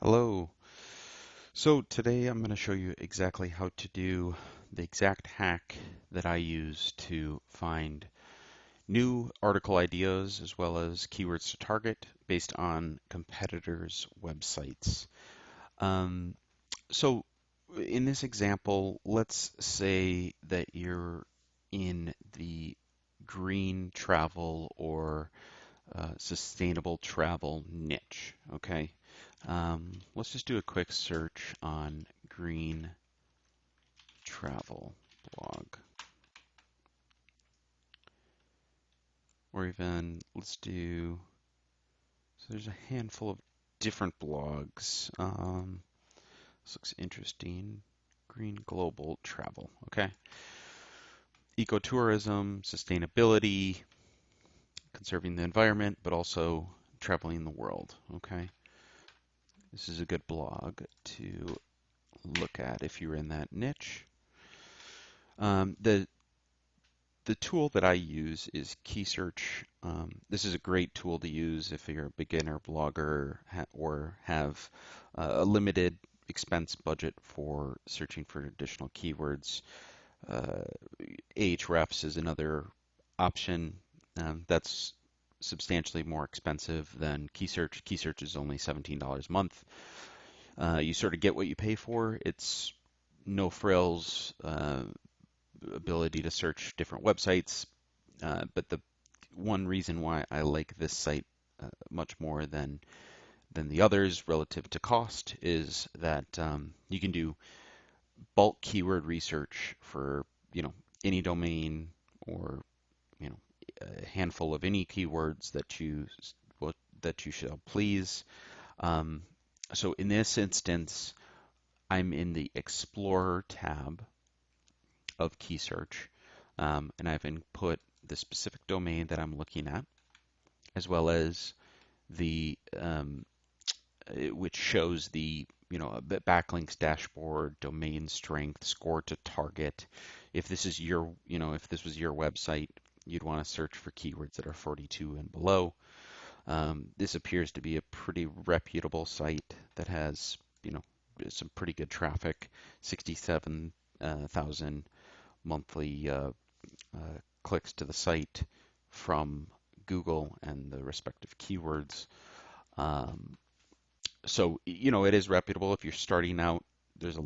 Hello. So today I'm going to show you exactly how to do the exact hack that I use to find new article ideas as well as keywords to target based on competitors' websites. Um, so in this example, let's say that you're in the green travel or sustainable travel niche. Okay. Let's just do a quick search on green travel blog, or even let's do. So there's a handful of different blogs. This looks interesting. Green global travel. Okay. Ecotourism, sustainability, conserving the environment, but also traveling the world. Okay. This is a good blog to look at if you're in that niche. The tool that I use is Key Search. This is a great tool to use if you're a beginner blogger or have a limited expense budget for searching for additional keywords. Uh, Ahrefs is another option that's substantially more expensive than Key Search. Key Search is only $17 a month. You sort of get what you pay for. It's no frills, ability to search different websites. But the one reason why I like this site much more than the others relative to cost is that you can do bulk keyword research for any domain or you know a handful of any keywords that you shall please. Um, so in this instance, I'm in the Explorer tab of key search, and I've input the specific domain that I'm looking at, as well as the which shows the backlinks dashboard, domain strength, score to target. If this is your if this was your website, you'd want to search for keywords that are 42 and below. This appears to be a pretty reputable site that has some pretty good traffic, 67,000 monthly clicks to the site from Google and the respective keywords. Um, so it is reputable. If you're starting out, there's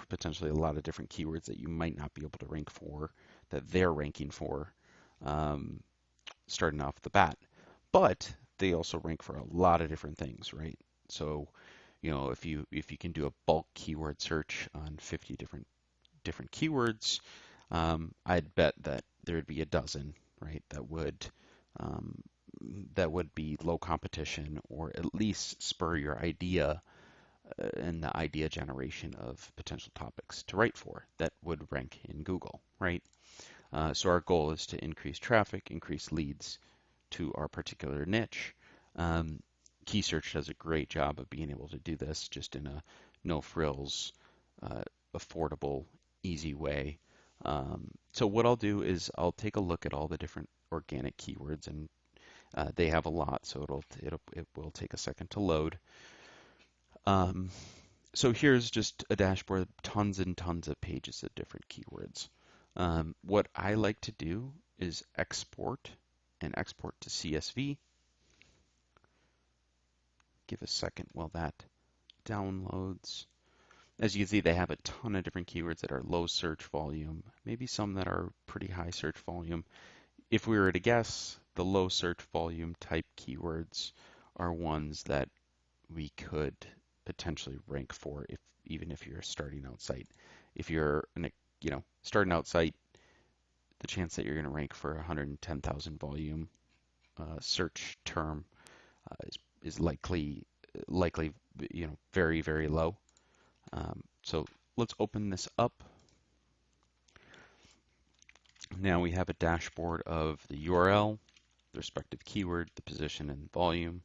potentially a lot of different keywords that you might not be able to rank for that they're ranking for um, starting off the bat. But they also rank for a lot of different things, right? So, if you can do a bulk keyword search on 50 different keywords, I'd bet that there would be a dozen, right, um, that would be low competition or at least spur your idea and the idea generation of potential topics to write for that would rank in Google, right? So our goal is to increase traffic, increase leads to our particular niche. Um, Key Search does a great job of being able to do this just in a no frills, uh, affordable, easy way. So what I'll do is I'll take a look at all the different organic keywords, and they have a lot, so it will take a second to load. Um, so here's just a dashboard, tons and tons of pages of different keywords. What I like to do is export and export to CSV. Give a second while that downloads. As you can see, they have a ton of different keywords that are low search volume, maybe some that are pretty high search volume. If we were to guess, the low search volume type keywords are ones that we could potentially rank for even if you're a starting out site. If you're starting out site, the chance that you're going to rank for 110,000 volume search term is likely very very low. So let's open this up. Now we have a dashboard of the URL, the respective keyword, the position, and volume.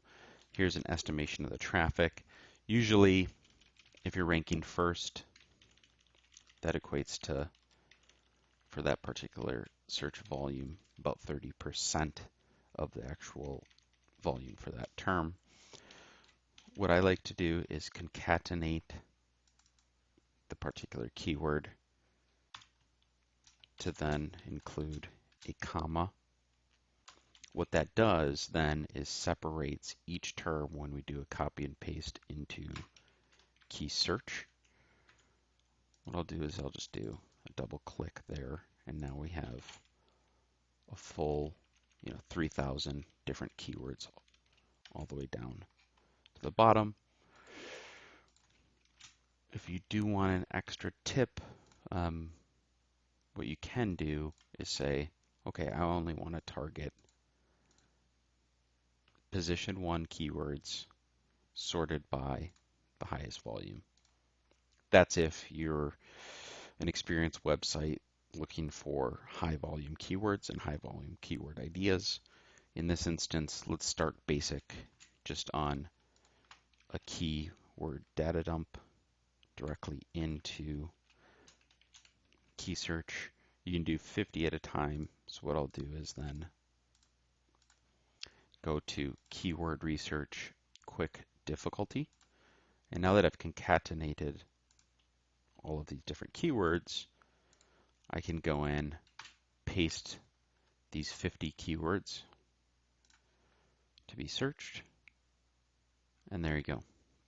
Here's an estimation of the traffic. Usually, if you're ranking first, that equates to, for that particular search volume, about 30% of the actual volume for that term. what I like to do is concatenate the particular keyword to then include a comma. What that does then is separates each term when we do a copy and paste into key search. What I'll do is I'll just do a double click there, and now we have a full, 3,000 different keywords all the way down to the bottom. If you do want an extra tip, what you can do is say, okay, I only want to target position 1 keywords sorted by the highest volume. That's if you're an experienced website looking for high volume keywords and high volume keyword ideas. In this instance, let's start basic just on a keyword data dump directly into key search. You can do 50 at a time. So what I'll do is then go to keyword research, quick difficulty. And now that I've concatenated all of these different keywords, I can go in, paste these 50 keywords to be searched, and there you go.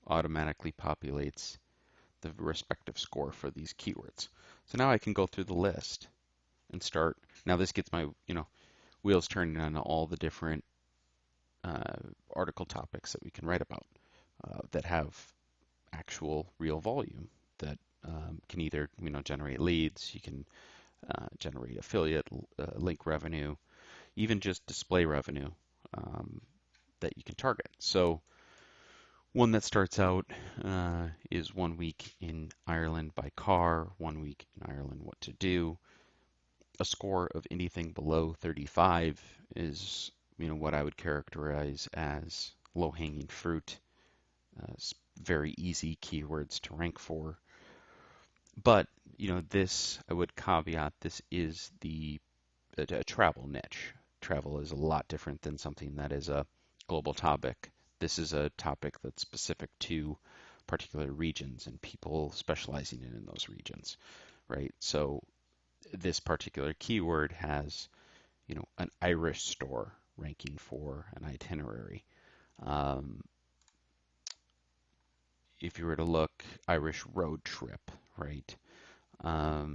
Automatically populates the respective score for these keywords. So now I can go through the list and start. Now this gets my, wheels turning on all the different article topics that we can write about that have actual real volume that can either, generate leads, you can generate affiliate link revenue, even just display revenue that you can target. So one that starts out is 1 week in Ireland by car, 1 week in Ireland, what to do. A score of anything below 35 is, what I would characterize as low-hanging fruit, very easy keywords to rank for. But, this, I would caveat, this is a travel niche. Travel is a lot different than something that is a global topic. This is a topic that's specific to particular regions and people specializing in those regions, right? So this particular keyword has, an Irish store ranking for an itinerary. If you were to look Irish road trip, right? A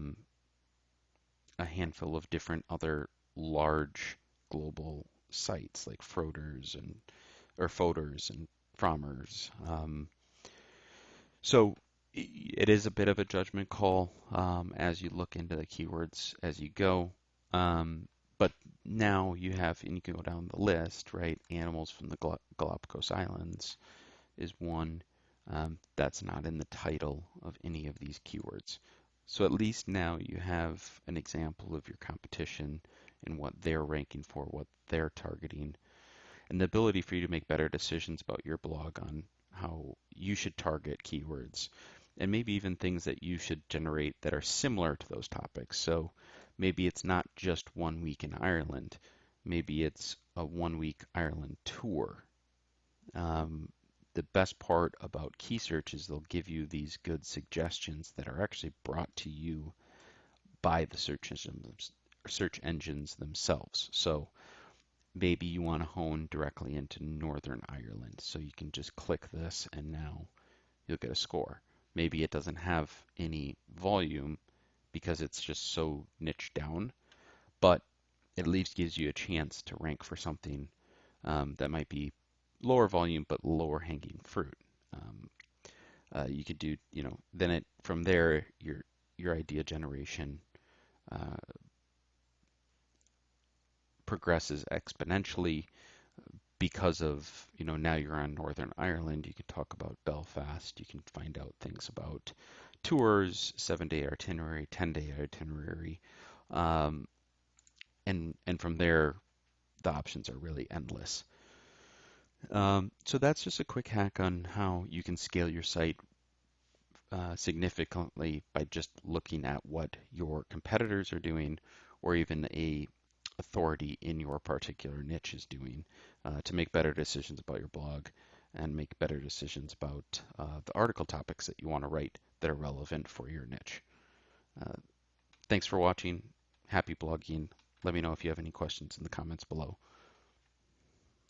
handful of different other large global sites like Froders and Frommers. So it is a bit of a judgment call as you look into the keywords as you go. But now you have, and you can go down the list, right? Animals from the Galapagos Islands is one that's not in the title of any of these keywords. So at least now you have an example of your competition and what they're ranking for, what they're targeting, and the ability for you to make better decisions about your blog on how you should target keywords, and maybe even things that you should generate that are similar to those topics. So maybe it's not just 1 week in Ireland, maybe it's a 1 week Ireland tour. The best part about key search is they'll give you these good suggestions that are actually brought to you by the search engines themselves. So maybe you want to hone directly into Northern Ireland. So you can just click this and now you'll get a score. Maybe it doesn't have any volume because it's just so niched down, but it at least gives you a chance to rank for something that might be lower volume but lower hanging fruit. You could do, then from there your idea generation progresses exponentially because of, now you're on Northern Ireland. You can talk about Belfast. You can find out things about tours, 7-day itinerary, 10-day itinerary, and from there the options are really endless. So that's just a quick hack on how you can scale your site significantly by just looking at what your competitors are doing, or even a authority in your particular niche is doing to make better decisions about your blog and make better decisions about the article topics that you want to write that are relevant for your niche. Uh, Thanks for watching. Happy blogging. Let me know if you have any questions in the comments below.